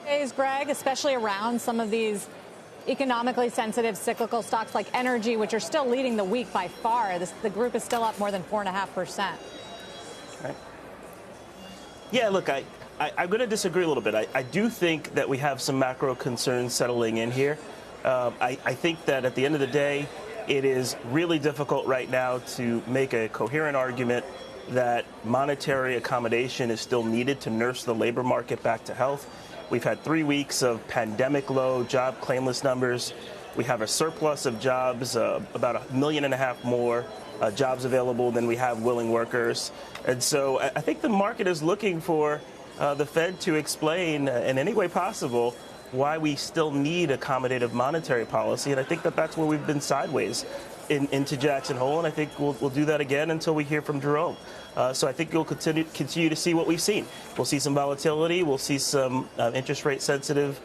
days, Greg, especially around some of these economically sensitive cyclical stocks like energy, which are still leading the week by far. The group is still up more than 4.5%. Right. Yeah, look, I'm going to disagree a little bit. I do think that we have some macro concerns settling in here. I think that at the end of the day, it is really difficult right now to make a coherent argument that monetary accommodation is still needed to nurse the labor market back to health. We've had 3 weeks of pandemic low job claimless numbers. We have a surplus of jobs, about 1.5 million more jobs available than we have willing workers. And so I think the market is looking for the Fed to explain in any way possible why we still need accommodative monetary policy. And I think that that's where we've been sideways into Jackson Hole. And I think we'll do that again until we hear from Jerome. So I think you'll continue to see what we've seen. We'll see some volatility. We'll see some interest rate sensitive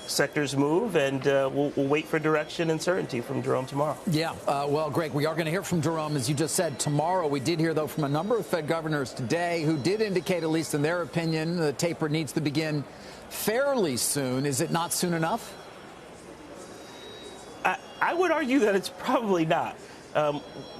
sectors move, and we'll wait for direction and certainty from Jerome tomorrow. Yeah, well, Greg, we are going to hear from Jerome, as you just said, tomorrow. We did hear, though, from a number of Fed governors today who did indicate, at least in their opinion, the taper needs to begin fairly soon. Is it not soon enough? I would argue that it's probably not.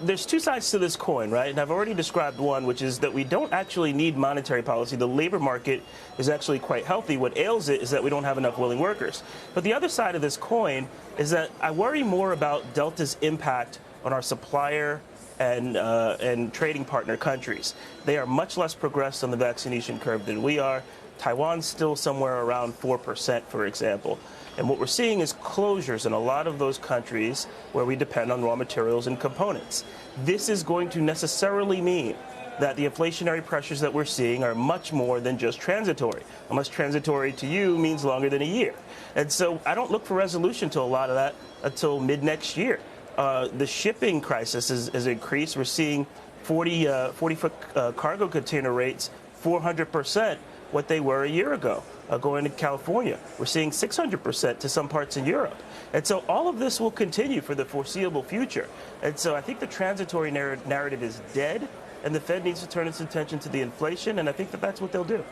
There's two sides to this coin, right? And I've already described one, which is that we don't actually need monetary policy. The labor market is actually quite healthy. What ails it is that we don't have enough willing workers. But the other side of this coin is that I worry more about Delta's impact on our supplier and trading partner countries. They are much less progressed on the vaccination curve than we are. Taiwan's still somewhere around 4%, for example. And what we're seeing is closures in a lot of those countries where we depend on raw materials and components. This is going to necessarily mean that the inflationary pressures that we're seeing are much more than just transitory, unless transitory to you means longer than a year. And so I don't look for resolution to a lot of that until mid-next year. The shipping crisis has increased. We're seeing 40-foot cargo container rates 400% what they were a year ago. Going to California, we're seeing 600% to some parts in Europe. And so all of this will continue for the foreseeable future. And so I think the transitory narrative is dead, and the Fed needs to turn its attention to the inflation, and I think that that's what they'll do.